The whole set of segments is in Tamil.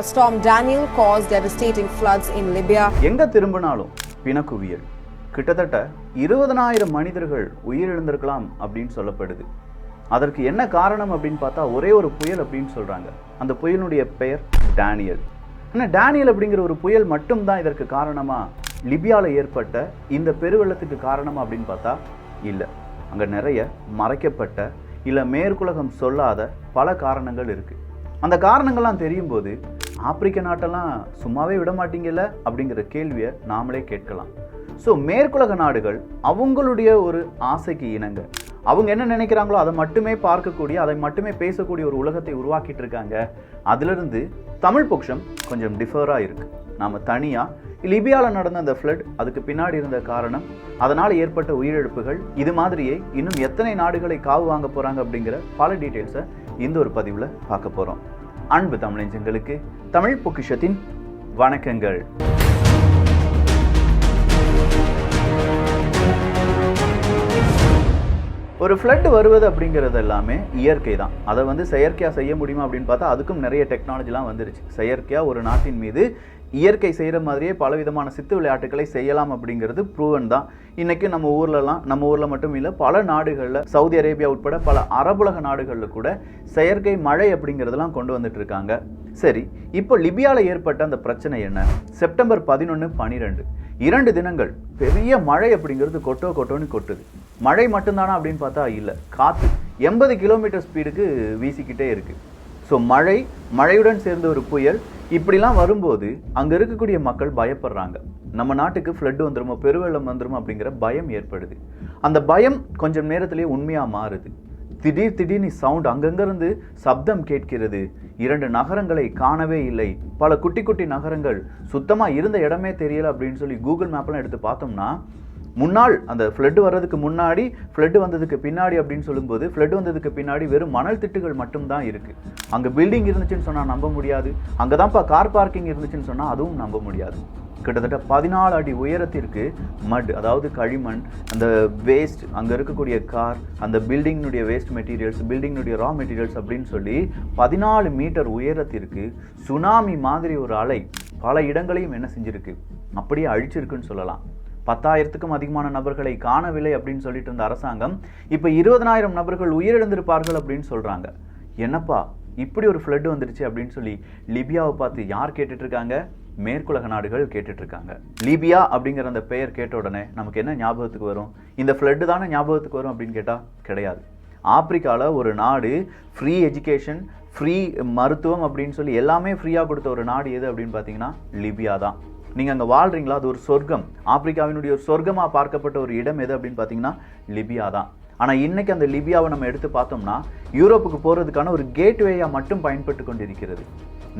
Storm Daniel caused devastating floods in Libya. எங்க திரும்பினாலும் பிணக்குவியல். கிட்டத்தட்ட 20,000 மனிதர்கள் உயிரிழந்திருக்கலாம் அப்படின்னு சொல்லப்படுது. அதற்கு என்ன காரணம் அப்படின்னு பார்த்தா ஒரே ஒரு புயல் அப்படின்னு சொல்றாங்க. அந்த புயலுடைய பெயர் டேனியல். ஆனால் டேனியல் அப்படிங்கிற ஒரு புயல் மட்டும்தான் இதற்கு காரணமா? லிபியாவில் ஏற்பட்ட இந்த பெருவெள்ளத்துக்கு காரணமா அப்படின்னு பார்த்தா இல்லை. அங்கே நிறைய மறைக்கப்பட்ட இல்லை மேற்குலகம் சொல்லாத பல காரணங்கள் இருக்கு. அந்த காரணங்கள்லாம் தெரியும் போது ஆப்பிரிக்க நாட்டெல்லாம் சும்மாவே விட மாட்டீங்கல்ல அப்படிங்கிற கேள்வியை நாமளே கேட்கலாம். ஸோ மேற்குலக நாடுகள் அவங்களுடைய ஒரு ஆசைக்கு இணங்க அவங்க என்ன நினைக்கிறாங்களோ அதை மட்டுமே பார்க்கக்கூடிய, அதை மட்டுமே பேசக்கூடிய ஒரு உலகத்தை உருவாக்கிட்டு இருக்காங்க. அதிலிருந்து தமிழ் பொக்கிஷம் கொஞ்சம் டிஃபராக இருக்கு. நாம் தனியாக லிபியாவில் நடந்த அந்த ஃப்ளட், அதுக்கு பின்னாடி இருந்த காரணம், அதனால் ஏற்பட்ட உயிரிழப்புகள், இது மாதிரியே இன்னும் எத்தனை நாடுகளை காவு வாங்க போகிறாங்க அப்படிங்கிற பல டீட்டெயில்ஸை இந்த ஒரு பதிவில் பார்க்க போகிறோம். அன்பு தமிழஞ்சங்களுக்கு தமிழ் பொக்கிஷத்தின் வணக்கங்கள். ஒரு ஃப்ளட் வருவது அப்படிங்கிறது எல்லாமே இயற்கை தான். அதை செயற்கையாக செய்ய முடியுமா அப்படின்னு பார்த்தா அதுக்கும் நிறைய டெக்னாலஜிலாம் வந்துருச்சு. செயற்கையாக ஒரு நாட்டின் மீது இயற்கை செய்கிற மாதிரியே பலவிதமான சித்து விளையாட்டுகளை செய்யலாம் அப்படிங்கிறது ப்ரூவன் தான். இன்றைக்கி நம்ம ஊரில் மட்டும் இல்லை, பல நாடுகளில், சவுதி அரேபியா உட்பட பல அரபுலக நாடுகளில் கூட செயற்கை மழை அப்படிங்கிறதெல்லாம் கொண்டு வந்துட்டு இருக்காங்க. சரி, இப்போ லிபியாவில் ஏற்பட்ட அந்த பிரச்சனை என்ன? செப்டம்பர் 11, 12 2 தினங்கள் பெரிய மழை அப்படிங்கிறது கொட்டோன்னு கொட்டுது. மழை மட்டும்தானா அப்படின்னு பார்த்தா இல்லை, காற்று 80 கிலோமீட்டர் ஸ்பீடுக்கு வீசிக்கிட்டே இருக்கு. ஸோ மழையுடன் சேர்ந்த ஒரு புயல் இப்படிலாம் வரும்போது அங்கே இருக்கக்கூடிய மக்கள் பயப்படுறாங்க. நம்ம நாட்டுக்கு ஃப்ளட் வந்துருமோ, பெருவெள்ளம் வந்துருமோ அப்படிங்கிற பயம் ஏற்படுது. அந்த பயம் கொஞ்சம் நேரத்திலேயே உண்மையாக மாறுது. திடீர்னு சவுண்ட், அங்கங்கிருந்து சப்தம் கேட்கிறது. 2 நகரங்களை காணவே இல்லை. பல குட்டி நகரங்கள், சுத்தமாக இருந்த இடமே தெரியல அப்படின்னு சொல்லி கூகுள் மேப்லாம் எடுத்து பார்த்தோம்னா, முன்னாள் அந்த ஃப்ளட் வர்றதுக்கு முன்னாடி, ஃப்ளட் வந்ததுக்கு பின்னாடி அப்படின்னு சொல்லும்போது, ஃப்ளட் வந்ததுக்கு பின்னாடி வெறும் மணல் திட்டுகள் மட்டும்தான் இருக்குது. அங்கே பில்டிங் இருந்துச்சுன்னு சொன்னால் நம்ப முடியாது. அங்கே தான்ப்பா கார் பார்க்கிங் இருந்துச்சுன்னு சொன்னால் அதுவும் நம்ப முடியாது. கிட்டத்தட்ட 14 அடி உயரத்திற்கு மட், அதாவது களிமண், அந்த வேஸ்ட், அங்கே இருக்கக்கூடிய கார், அந்த பில்டிங்கினுடைய வேஸ்ட் மெட்டீரியல்ஸ், பில்டிங்கினுடைய ரா மெட்டீரியல்ஸ் அப்படின்னு சொல்லி 14 மீட்டர் உயரத்திற்கு சுனாமி மாதிரி ஒரு அலை பல இடங்களையும் என்ன செஞ்சிருக்கு, அப்படியே அழிச்சிருக்குன்னு சொல்லலாம். 10,000க்கும் அதிகமான நபர்களை காணவில்லை அப்படின்னு சொல்லிட்டு இருந்த அரசாங்கம் இப்போ 20,000 நபர்கள் உயிரிழந்திருப்பார்கள் அப்படின்னு சொல்றாங்க. என்னப்பா இப்படி ஒரு ஃப்ளட் வந்துருச்சு அப்படின்னு சொல்லி லிபியாவை பார்த்து யார் கேட்டுட்டு இருக்காங்க? மேற்குலக நாடுகள் கேட்டுட்டு இருக்காங்க. லிபியா அப்படிங்கிற அந்த பெயர் கேட்ட உடனே நமக்கு என்ன ஞாபகத்துக்கு வரும்? இந்த ஃப்ளட்டு தானே ஞாபகத்துக்கு வரும் அப்படின்னு கேட்டால் கிடையாது. ஆப்பிரிக்காவில் ஒரு நாடு ஃப்ரீ எஜுகேஷன், ஃப்ரீ மருத்துவம் அப்படின்னு சொல்லி எல்லாமே ஃப்ரீயாக கொடுத்த ஒரு நாடு எது அப்படின்னு பார்த்தீங்கன்னா லிபியா தான். நீங்கள் அங்கே வாழ்கிறீங்களா? அது ஒரு சொர்க்கம். ஆப்பிரிக்காவினுடைய ஒரு சொர்க்கமாக பார்க்கப்பட்ட ஒரு இடம் எது அப்படின்னு பார்த்தீங்கன்னா லிபியா தான். ஆனால் இன்றைக்கி அந்த லிபியாவை நம்ம எடுத்து பார்த்தோம்னா யூரோப்புக்கு போகிறதுக்கான ஒரு கேட்வேயாக மட்டும் பயன்பட்டு கொண்டிருக்கிறது.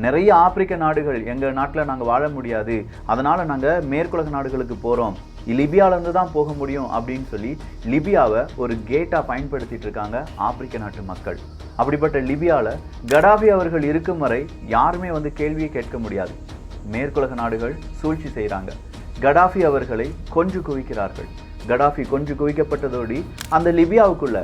நிறைய ஆப்பிரிக்க நாடுகள் எங்கள் நாட்டில் நாங்கள் வாழ முடியாது, அதனால் நாங்கள் மேற்குலக நாடுகளுக்கு போகிறோம், லிபியாவிலேருந்து தான் போக முடியும் அப்படின்னு சொல்லி லிபியாவை ஒரு கேட்டாக பயன்படுத்திட்டு இருக்காங்க ஆப்பிரிக்க நாட்டு மக்கள். அப்படிப்பட்ட லிபியாவில் கடாஃபி அவர்கள் இருக்கும் வரை யாருமே கேள்வியை கேட்க முடியாது. மேற்குலக நாடுகள் சூழ்ச்சி செய்கிறாங்க. கடாஃபி அவர்களை கொன்று குவிக்கிறார்கள். கடாஃபி கொன்று குவிக்கப்பட்டதோடு அந்த லிபியாவுக்குள்ள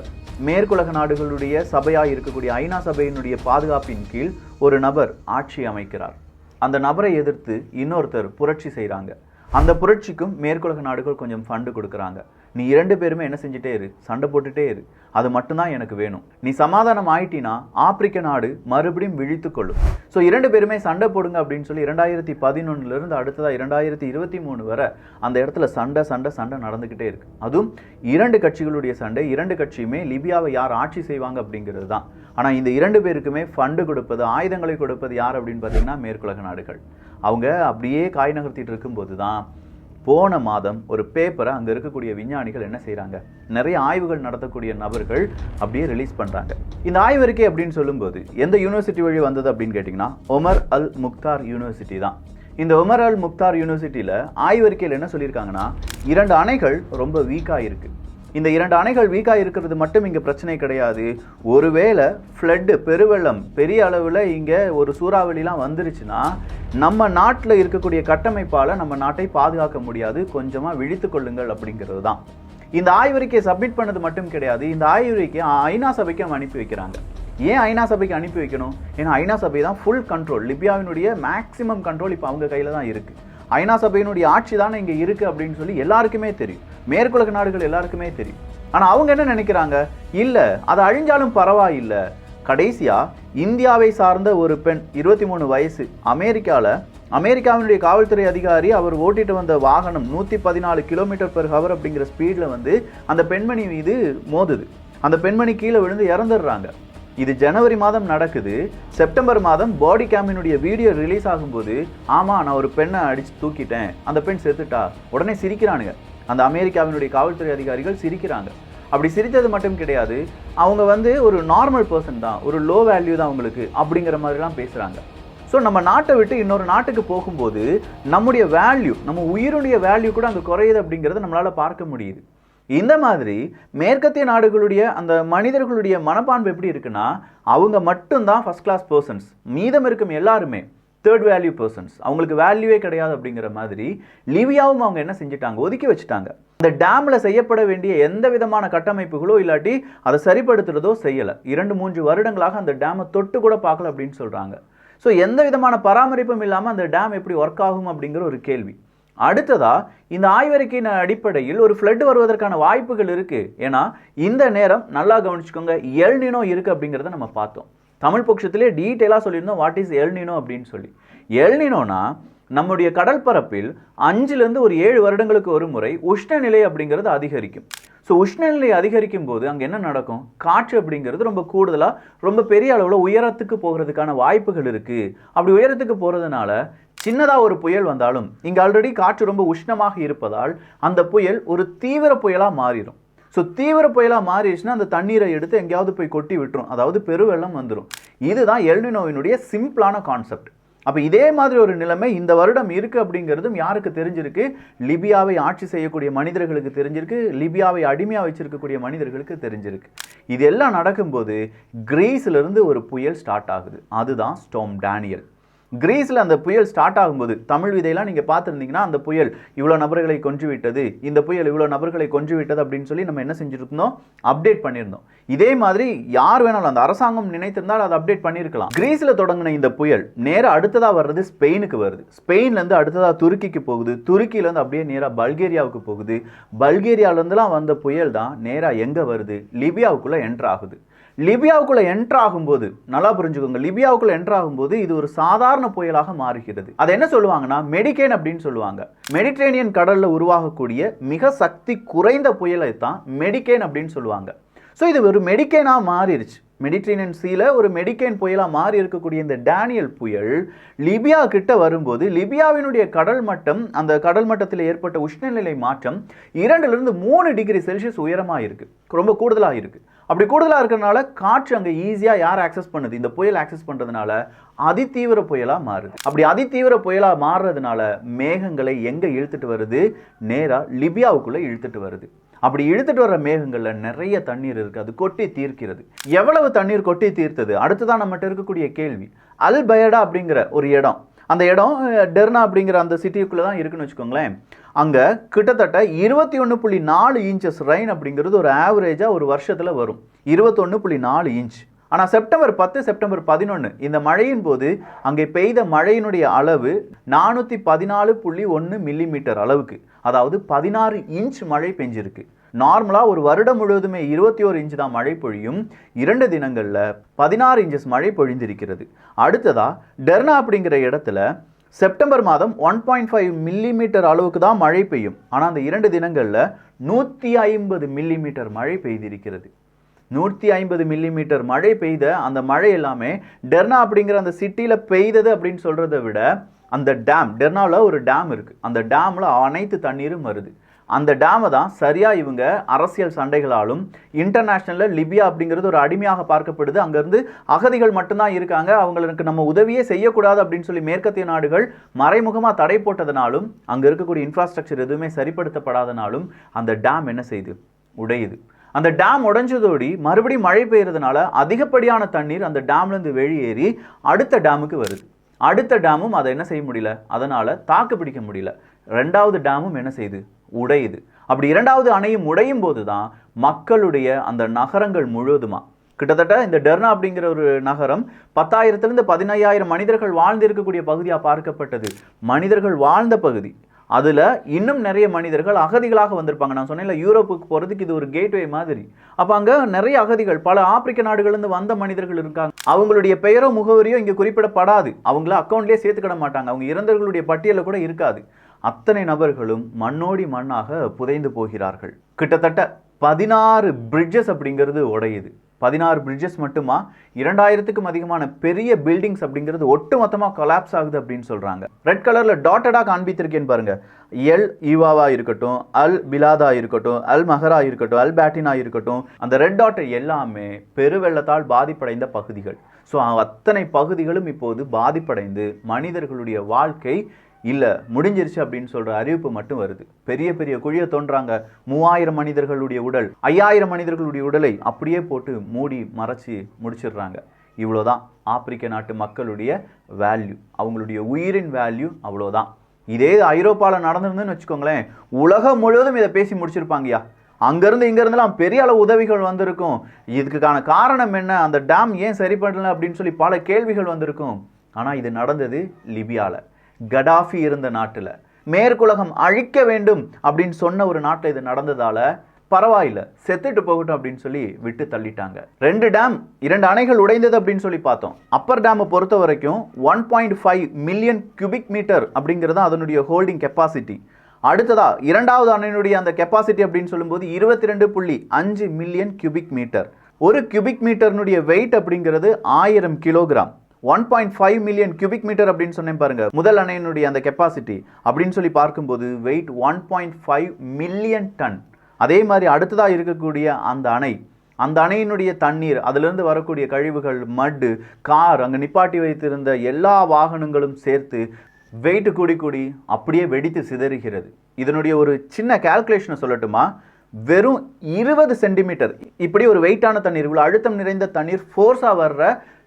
மேற்குலக நாடுகளுடைய சபையாக இருக்கக்கூடிய ஐநா சபையினுடைய பாதுகாப்பின் கீழ் ஒரு நபர் ஆட்சி அமைக்கிறார். அந்த நபரை எதிர்த்து இன்னொருத்தர் புரட்சி செய்கிறாங்க. அந்த புரட்சிக்கும் மேற்குலக நாடுகள் கொஞ்சம் ஃபண்டு கொடுக்குறாங்க. நீ 2 பேருமே என்ன செஞ்சுட்டே இரு, சண்டை போட்டுட்டே இரு, அது மட்டும்தான் எனக்கு வேணும். நீ சமாதானம் ஆயிட்டினா ஆப்பிரிக்க நாடு மறுபடியும் விழித்து கொள்ளும். ஸோ 2 பேருமே சண்டை போடுங்க அப்படின்னு சொல்லி 2011 அடுத்ததாக 2023 வரை அந்த இடத்துல சண்டை நடந்துக்கிட்டே இருக்கு. அதுவும் 2 கட்சிகளுடைய சண்டை. 2 கட்சியுமே லிபியாவை யார் ஆட்சி செய்வாங்க அப்படிங்கிறது தான். ஆனால் இந்த 2 பேருக்குமே ஃபண்டு கொடுப்பது, ஆயுதங்களை கொடுப்பது யார் அப்படின்னு பார்த்தீங்கன்னா மேற்குலக நாடுகள். அவங்க அப்படியே காய் நகர்த்திட்டு இருக்கும்போது தான் போன மாதம் ஒரு பேப்பரை அங்கே இருக்கக்கூடிய விஞ்ஞானிகள் என்ன செய்கிறாங்க, நிறைய ஆய்வுகள் நடத்தக்கூடிய நபர்கள் அப்படியே ரிலீஸ் பண்ணுறாங்க. இந்த ஆய்வறிக்கை அப்படின்னு சொல்லும்போது எந்த யூனிவர்சிட்டி வழி வந்தது அப்படின்னு கேட்டிங்கன்னா ஒமர் அல் முக்தார் யூனிவர்சிட்டி தான். இந்த ஒமர் அல் முக்தார் யூனிவர்சிட்டியில் ஆய்வறிக்கையில் என்ன சொல்லியிருக்காங்கன்னா 2 அணைகள் ரொம்ப வீக்காக இருக்குது. இந்த 2 அணைகள் வீக்காக இருக்கிறது மட்டும் இங்கே பிரச்சனை கிடையாது. ஒருவேளை ஃப்ளட்டு, பெருவெள்ளம் பெரிய அளவில் இங்கே ஒரு சூறாவளிலாம் வந்துருச்சுன்னா நம்ம நாட்டில் இருக்கக்கூடிய கட்டமைப்பால் நம்ம நாட்டை பாதுகாக்க முடியாது, கொஞ்சமாக விழித்து கொள்ளுங்கள் அப்படிங்கிறது தான். இந்த ஆய்வறிக்கையை சப்மிட் பண்ணது மட்டும் கிடையாது, இந்த ஆய்வறிக்கை ஐநா சபைக்கு அனுப்பி வைக்கிறாங்க. ஏன் ஐநா சபைக்கு அனுப்பி வைக்கணும்? ஏன்னா ஐநா சபை தான் ஃபுல் கண்ட்ரோல், லிபியாவினுடைய மேக்சிமம் கண்ட்ரோல் இப்போ அவங்க கையில் தான் இருக்குது. ஐநா சபையினுடைய ஆட்சி தானே இங்கே இருக்குது அப்படின்னு சொல்லி எல்லாருக்குமே தெரியும், மேற்குலக நாடுகள் எல்லாருக்குமே தெரியும். ஆனால் அவங்க என்ன நினைக்கிறாங்க, இல்லை அது அழிஞ்சாலும் பரவாயில்லை. கடைசியாக இந்தியாவை சார்ந்த ஒரு பெண் 23 வயசு அமெரிக்காவினுடைய காவல்துறை அதிகாரி அவர் ஓட்டிட்டு வந்த வாகனம் 114 km/h அப்படிங்கிற ஸ்பீடில் வந்து அந்த பெண்மணி மீது மோதுது. அந்த பெண்மணி கீழே விழுந்து இறந்துடுறாங்க. இது ஜனவரி மாதம் நடக்குது. செப்டம்பர் மாதம் பாடி கேமினுடைய வீடியோ ரிலீஸ் ஆகும்போது, ஆமாம் நான் ஒரு பெண்ணை அடித்து தூக்கிட்டேன், அந்த பெண் செத்துட்டா, உடனே சிரிக்கிறானுங்க. அந்த அமெரிக்காவினுடைய காவல்துறை அதிகாரிகள் சிரிக்கிறாங்க. அப்படி சிரித்தது மட்டும் கிடையாது, அவங்க வந்து ஒரு நார்மல் பர்சன் தான், ஒரு லோ வேல்யூ தான் அவங்களுக்கு அப்படிங்கிற மாதிரிலாம் பேசுகிறாங்க. ஸோ நம்ம நாட்டை விட்டு இன்னொரு நாட்டுக்கு போகும்போது நம்முடைய வேல்யூ, நம்ம உயிருடைய வேல்யூ கூட அங்கே குறையுது அப்படிங்கிறத நம்மளால் பார்க்க முடியுது. இந்த மாதிரி மேற்கத்திய நாடுகளுடைய அந்த மனிதர்களுடைய மனப்பான்பு எப்படி இருக்குன்னா, அவங்க மட்டும்தான் ஃபர்ஸ்ட் கிளாஸ் பர்சன்ஸ், மீதம் இருக்கும் எல்லாருமே தேர்ட் வேல்யூ பர்சன்ஸ், அவங்களுக்கு வேல்யூவே கிடையாது அப்படிங்கிற மாதிரி லிபியாவும் அவங்க என்ன செஞ்சுட்டாங்க, ஒதுக்கி வச்சுட்டாங்க. இந்த டேமில் செய்யப்பட வேண்டிய எந்த விதமான கட்டமைப்புகளோ இல்லாட்டி அதை சரிப்படுத்துறதோ செய்யலை. 2-3 வருடங்களாக அந்த டேமை தொட்டு கூட பார்க்கல அப்படின்னு சொல்கிறாங்க. ஸோ எந்த விதமான பராமரிப்பும் இல்லாமல் அந்த டேம் எப்படி ஒர்க் ஆகும் அப்படிங்கிற ஒரு கேள்வி. அடுத்ததா இந்த ஆய்வறிக்கையின் அடிப்படையில் ஒரு ஃப்ளட் வருவதற்கான வாய்ப்புகள் இருக்கு. ஏன்னா இந்த நேரம் நல்லா கவனிச்சுக்கோங்க, எல் நீனோ இருக்கு அப்படிங்கிறத நம்ம பார்த்தோம். தமிழ் பட்சத்திலே டீட்டெயிலாக சொல்லியிருந்தோம் வாட் இஸ் எல் நீனோ அப்படின்னு சொல்லி. எல் நீனோனா நம்முடைய கடல் பரப்பில் 5லேருந்து ஒரு 7 வருடங்களுக்கு ஒரு முறை உஷ்ணநிலை அப்படிங்கிறது அதிகரிக்கும். ஸோ உஷ்ணநிலை அதிகரிக்கும் போது அங்கே என்ன நடக்கும், காற்று அப்படிங்கிறது ரொம்ப கூடுதலாக ரொம்ப பெரிய அளவில் உயரத்துக்கு போகிறதுக்கான வாய்ப்புகள் இருக்குது. அப்படி உயரத்துக்கு போகிறதுனால சின்னதாக ஒரு புயல் வந்தாலும் இங்கே ஆல்ரெடி காற்று ரொம்ப உஷ்ணமாக இருப்பதால் அந்த புயல் ஒரு தீவிர புயலாக மாறிடும். ஸோ தீவிர புயலாக மாறிடுச்சுன்னா அந்த தண்ணீரை எடுத்து எங்கேயாவது போய் கொட்டி விட்டுரும், அதாவது பெருவெள்ளம் வந்துடும். இதுதான் எல் நீனோவினுடைய சிம்பிளான கான்செப்ட். அப்போ இதே மாதிரி ஒரு நிலைமை இந்த வருடம் இருக்குது அப்படிங்கிறதும் யாருக்கு தெரிஞ்சிருக்கு, லிபியாவை ஆட்சி செய்யக்கூடிய மனிதர்களுக்கு தெரிஞ்சிருக்கு, லிபியாவை அடிமையாக வச்சிருக்கக்கூடிய மனிதர்களுக்கு தெரிஞ்சிருக்கு. இது எல்லாம் நடக்கும்போது கிரீஸிலிருந்து ஒரு புயல் ஸ்டார்ட் ஆகுது, அதுதான் ஸ்டார்ம் டேனியல். கிரீஸில் அந்த புயல் ஸ்டார்ட் ஆகும்போது தமிழ் விதையெல்லாம் நீங்கள் பார்த்துருந்தீங்கன்னா அந்த புயல் இவ்வளோ நபர்களை கொன்று விட்டது, இந்த புயல் இவ்வளோ நபர்களை கொன்று விட்டது அப்படின்னு சொல்லி நம்ம என்ன செஞ்சுருந்தோம், அப்டேட் பண்ணியிருந்தோம். இதே மாதிரி யார் வேணாலும் அந்த அரசாங்கம் நினைத்திருந்தால் அதை அப்டேட் பண்ணியிருக்கலாம். கிரீஸில் தொடங்கின இந்த புயல் நேராக அடுத்ததாக வர்றது ஸ்பெயினுக்கு வருது, ஸ்பெயின்லேருந்து அடுத்ததாக துருக்கிக்கு போகுது, துருக்கியிலேருந்து அப்படியே நேராக பல்கேரியாவுக்கு போகுது, பல்கேரியாவிலேருந்துலாம் வந்த புயல் தான் நேராக எங்கே வருது, லிபியாவுக்குள்ளே என்ட்ரு ஆகுது. லிபியாவுக்குள்ள என்ட்ரு ஆகும்போது நல்லா புரிஞ்சுக்கோங்க, லிபியாவுக்குள்ள என்ட்ரு ஆகும்போது இது ஒரு சாதாரண புயலாக மாறுகிறது. அதை என்ன சொல்லுவாங்கன்னா மெடிகேன் அப்படின்னு சொல்லுவாங்க. மெடிட்ரேனியன் கடல்ல உருவாகக்கூடிய மிக சக்தி குறைந்த புயலை தான் மெடிகேன் அப்படின்னு சொல்லுவாங்க. ஸோ இது ஒரு மெடிகேனாக மாறிடுச்சு. மெடிட்ரேனியன் சீல ஒரு மெடிகேன் புயலாக மாறி இருக்கக்கூடிய இந்த டேனியல் புயல் லிபியா கிட்ட வரும்போது லிபியாவினுடைய கடல் மட்டம், அந்த கடல் மட்டத்தில் ஏற்பட்ட உஷ்ணநிலை மாற்றம் 2லிருந்து 3 டிகிரி செல்சியஸ் உயரமாக இருக்கு, ரொம்ப கூடுதலாக இருக்கு. அப்படி கூடுதலாக இருக்கிறதுனால காற்று அங்கே ஈஸியாக யார் ஆக்சஸ் பண்ணுது, இந்த புயல் ஆக்சஸ் பண்ணுறதுனால அதிதீவிர புயலாக மாறுது. அப்படி அதிதீவிர புயலாக மாறுறதுனால மேகங்களை எங்கே இழுத்துட்டு வருது, நேராக லிபியாவுக்குள்ளே இழுத்துட்டு வருது. அப்படி இழுத்துட்டு வர்ற மேகங்களில் நிறைய தண்ணீர் இருக்குது, அது கொட்டி தீர்க்கிறது. எவ்வளவு தண்ணீர் கொட்டி தீர்த்தது, அடுத்ததான் நம்மகிட்ட இருக்கக்கூடிய கேள்வி. அல் பயடா அப்படிங்கிற ஒரு இடம், அந்த இடம் டெர்னா அப்படிங்கிற அந்த சிட்டிக்குள்ளே தான் இருக்குன்னு வச்சுக்கோங்களேன். அங்கே கிட்டத்தட்ட 21.4 இன்ச்சஸ் ரெயின் அப்படிங்கிறது ஒரு ஆவரேஜாக ஒரு வருஷத்தில் வரும், 21.4 இன்ச். ஆனால் செப்டம்பர் 10 செப்டம்பர் 11 இந்த மழையின் போது அங்கே பெய்த மழையினுடைய அளவு 414.1 மில்லிமீட்டர் அளவுக்கு, அதாவது 16 இன்ச் மழை பெஞ்சிருக்கு. நார்மலாக ஒரு வருடம் முழுவதுமே 21 இன்ச் தான் மழை பொழியும், 2 தினங்களில் 16 இன்ச்சஸ் மழை பொழிந்திருக்கிறது. அடுத்ததாக டெர்னா அப்படிங்கிற இடத்துல செப்டம்பர் மாதம் 1.5 மில்லிமீட்டர் அளவுக்கு தான் மழை பெய்யும். ஆனால் அந்த 2 தினங்களில் 150 மில்லிமீட்டர் மழை பெய்திருக்கிறது. 150 மில்லிமீட்டர் மழை பெய்த அந்த மழை எல்லாமே டெர்னா அப்படிங்கிற அந்த சிட்டியில் பெய்தது அப்படின்னு சொல்கிறத விட அந்த டேம், டெர்னாவில் ஒரு டேம் இருக்குது, அந்த டேமில் அனைத்து தண்ணீரும் வருது. அந்த டேமை தான் சரியாக இவங்க அரசியல் சண்டைகளாலும் இன்டர்நேஷ்னலில் லிபியா அப்படிங்கிறது ஒரு அடிமையாக பார்க்கப்படுது, அங்கேருந்து அகதிகள் மட்டும்தான் இருக்காங்க, அவங்களுக்கு நம்ம உதவியே செய்யக்கூடாது அப்படின்னு சொல்லி மேற்கத்திய நாடுகள் மறைமுகமாக தடை போட்டதுனாலும் அங்கே இருக்கக்கூடிய இன்ஃப்ராஸ்ட்ரக்சர் எதுவுமே சரிப்படுத்தப்படாதனாலும் அந்த டேம் என்ன செய்யுது, உடையுது. அந்த டேம் உடைஞ்சதோடி மறுபடியும் மழை பெய்யறதுனால அதிகப்படியான தண்ணீர் அந்த டேம்லேருந்து வெளியேறி அடுத்த டேமுக்கு வருது. அடுத்த டேமும் அதை என்ன செய்ய முடியல, அதனால் தாக்கு பிடிக்க முடியல. 2வது டேமும் என்ன செய்யுது, உடையுது. அப்படி 2வது அணையும் உடையும் போது தான் மக்களுடைய அந்த நகரங்கள் முழுவதுமா கிட்டத்தட்ட இந்த டெர்னா அப்படிங்கிற ஒரு நகரம் 10,000 15,000 மனிதர்கள் வாழ்ந்து இருக்கக்கூடிய பகுதியாக பார்க்கப்பட்டது. மனிதர்கள் வாழ்ந்த பகுதி. அதில் இன்னும் நிறைய மனிதர்கள் அகதிகளாக வந்திருப்பாங்க. நான் சொன்னேன்ல, யூரோப்புக்கு போகிறதுக்கு இது ஒரு கேட்வே மாதிரி. அப்போ அங்கே நிறைய அகதிகள், பல ஆப்பிரிக்க நாடுகள்லேருந்து வந்த மனிதர்கள் இருக்காங்க. அவங்களுடைய பெயரோ முகவரியோ இங்கே குறிப்பிடப்படாது. அவங்கள அக்கௌண்ட்லேயே சேர்த்துக்கிட மாட்டாங்க. அவங்க இறந்தவர்களுடைய பட்டியலில் கூட இருக்காது. அத்தனை நபர்களும் மண்ணோடி மண்ணாக புதைந்து போகிறார்கள். கிட்டத்தட்ட 16 பிரிட்ஜஸ் அப்படிங்கிறது உடையுது. 16 பிரிட்ஜஸ் மட்டுமா, 2000க்கும் அதிகமான பெரிய பில்டிங்ஸ் அப்படிங்கிறது ஒட்டுமொத்தமாக கொலாப்ஸ் ஆகுது அப்படின்னு சொல்றாங்க. ரெட் கலர்ல டாட்டடா காண்பித்திருக்கேன்னு பாருங்க. எல் ஈவாவா இருக்கட்டும், அல் பிலாதா இருக்கட்டும், அல் மஹரா இருக்கட்டும், அல் பேட்டினா இருக்கட்டும், அந்த ரெட் டாட் எல்லாமே பெருவெள்ளத்தால் பாதிப்படைந்த பகுதிகள். ஸோ அத்தனை பகுதிகளும் இப்போது பாதிப்படைந்து மனிதர்களுடைய வாழ்க்கை இல்லை முடிஞ்சிருச்சு அப்படின்னு சொல்ற அறிவிப்பு மட்டும் வருது. பெரிய பெரிய குழியை தோன்றாங்க. 3000 மனிதர்களுடைய உடல், 5000 மனிதர்களுடைய உடலை அப்படியே போட்டு மூடி மறைச்சி முடிச்சிடுறாங்க. இவ்வளோதான் ஆப்பிரிக்க நாட்டு மக்களுடைய வேல்யூ, அவங்களுடைய உயிரின் வேல்யூ அவ்வளோதான். இதே ஐரோப்பாவில் நடந்திருந்துன்னு வச்சுக்கோங்களேன், உலகம் முழுவதும் இதை பேசி முடிச்சிருப்பாங்கயா. அங்கேருந்து இங்கேருந்துலாம் பெரிய அளவு உதவிகள் வந்திருக்கும். இதுக்கான காரணம் என்ன, அந்த டேம் ஏன் சரி பண்ணல அப்படின்னு சொல்லி பல கேள்விகள் வந்திருக்கும். ஆனால் இது நடந்தது லிபியாவில், கடாஃபி இருந்த நாட்டில். மேற்குலகம் அழிக்க வேண்டும் அப்படின்னு சொன்ன ஒரு நாட்டில் இது நடந்ததால பரவாயில்ல, செத்துட்டு போகட்டும் அப்படின்னு சொல்லி விட்டு தள்ளிட்டாங்க. 2 டேம், 2 அணைகள் உடைந்தது அப்படின்னு சொல்லி பார்த்தோம். அப்பர் டேமை பொறுத்த வரைக்கும் 1.5 மில்லியன் கியூபிக் மீட்டர் அப்படிங்கிறது அதனுடைய ஹோல்டிங் கெப்பாசிட்டி. அடுத்ததா 2வது அணையினுடைய அந்த கெப்பாசிட்டி அப்படின்னு சொல்லும்போது 22.5 மில்லியன் கியூபிக் மீட்டர். ஒரு கியூபிக் மீட்டர்னுடைய வெயிட் அப்படிங்கிறது 1000 கிலோகிராம். 1.5 மில்லியன் கியூபிக் மீட்டர் அப்படின்னு சொன்னேன் பாருங்க, முதல் அணையினுடைய அந்த கெப்பாசிட்டி அப்படின்னு சொல்லி பார்க்கும்போது வெயிட் 1.5 மில்லியன் டன். அதே மாதிரி அடுத்ததாக இருக்கக்கூடிய அந்த அணையினுடைய தண்ணீர், அதிலிருந்து வரக்கூடிய கழிவுகள், மட்டு, கார், அங்கே நிப்பாட்டி வைத்திருந்த எல்லா வாகனங்களும் சேர்த்து வெயிட் கூடி அப்படியே வெடித்து சிதறுகிறது. இதனுடைய ஒரு சின்ன கால்குலேஷனை சொல்லட்டுமா, வெறும் 20 சென்டிமீட்டர் இப்படி ஒரு வெயிட்டான தண்ணீர், இவ்வளோ அழுத்தம் நிறைந்த தண்ணீர் ஃபோர்ஸாக வர்ற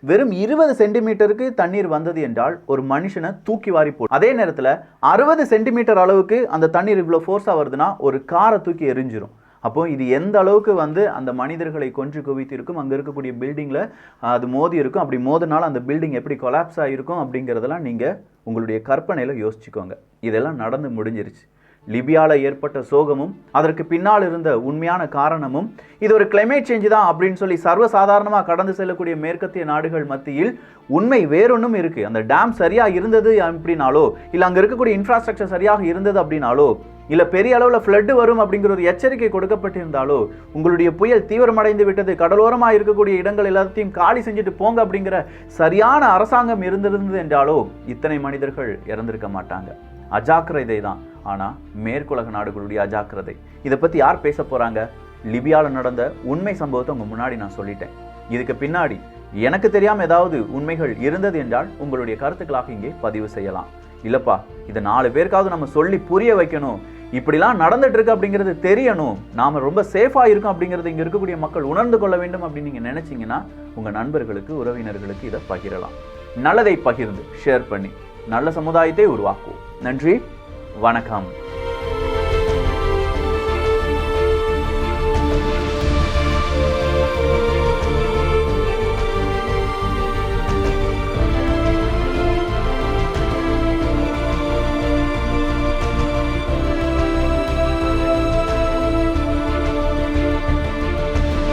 வெறும் 20 சென்டிமீட்டருக்கு தண்ணீர் வந்தது என்றால் ஒரு மனுஷனை தூக்கி வாரி போடும். அதே நேரத்தில் 60 சென்டிமீட்டர் அளவுக்கு அந்த தண்ணீர் இவ்வளோ ஃபோர்ஸாக வருதுன்னா ஒரு காரை தூக்கி எரிஞ்சிரும். அப்போ இது எந்த அளவுக்கு அந்த மனிதர்களை கொன்று குவித்து இருக்கும், அங்கே இருக்கக்கூடிய பில்டிங்கில் அது மோதி இருக்கும். அப்படி மோதினால அந்த பில்டிங் எப்படி கொலாப்ஸ் ஆகிருக்கும் அப்படிங்கிறதெல்லாம் நீங்கள் உங்களுடைய கற்பனையில் யோசிச்சுக்கோங்க. இதெல்லாம் நடந்து முடிஞ்சிருச்சு. லிபியாவில் ஏற்பட்ட சோகமும் அதற்கு பின்னால் இருந்த உண்மையான காரணமும் இது ஒரு கிளைமேட் சேஞ்ச் தான் அப்படின்னு சொல்லி சர்வசாதாரணமாக கடந்து செல்லக்கூடிய மேற்கத்திய நாடுகள் மத்தியில் உண்மை வேறொன்றும் இருக்குது. அந்த டேம் சரியாக இருந்தது அப்படின்னாலோ, இல்லை அங்கே இருக்கக்கூடிய இன்ஃப்ராஸ்ட்ரக்சர் சரியாக இருந்தது அப்படின்னாலோ, இல்லை பெரிய அளவில் ஃப்ளட்டு வரும் அப்படிங்கிற ஒரு எச்சரிக்கை கொடுக்கப்பட்டிருந்தாலோ, உங்களுடைய புயல் தீவிரமடைந்து விட்டது, கடலோரமாக இருக்கக்கூடிய இடங்கள் எல்லாத்தையும் காலி செஞ்சுட்டு போங்க அப்படிங்கிற சரியான அரசாங்கம் இருந்திருந்தது என்றாலோ இத்தனை மனிதர்கள் இறந்திருக்க மாட்டாங்க. அஜாக்கிரதை தான். ஆனால் மேற்குலக நாடுகளுடைய அஜாக்கிரதை. இதை பற்றி யார் பேச போகிறாங்க? லிபியாவில் நடந்த உண்மை சம்பவத்தை உங்கள் முன்னாடி நான் சொல்லிட்டேன். இதுக்கு பின்னாடி எனக்கு தெரியாமல் ஏதாவது உண்மைகள் இருந்தது என்றால் உங்களுடைய கருத்துக்களாக இங்கே பதிவு செய்யலாம். இல்லைப்பா, இதை 4 பேருக்காவது நம்ம சொல்லி புரிய வைக்கணும், இப்படிலாம் நடந்துட்டு இருக்கு அப்படிங்கிறது தெரியணும், நாம் ரொம்ப சேஃபாக இருக்கும் அப்படிங்கிறது இங்கே இருக்கக்கூடிய மக்கள் உணர்ந்து கொள்ள வேண்டும் அப்படின்னு நீங்கள் நினச்சிங்கன்னா உங்கள் நண்பர்களுக்கு, உறவினர்களுக்கு இதை பகிரலாம். நல்லதை பகிர்ந்து ஷேர் பண்ணி நல்ல சமுதாயத்தை உருவாக்குவோம். நன்றி, வணக்கம்.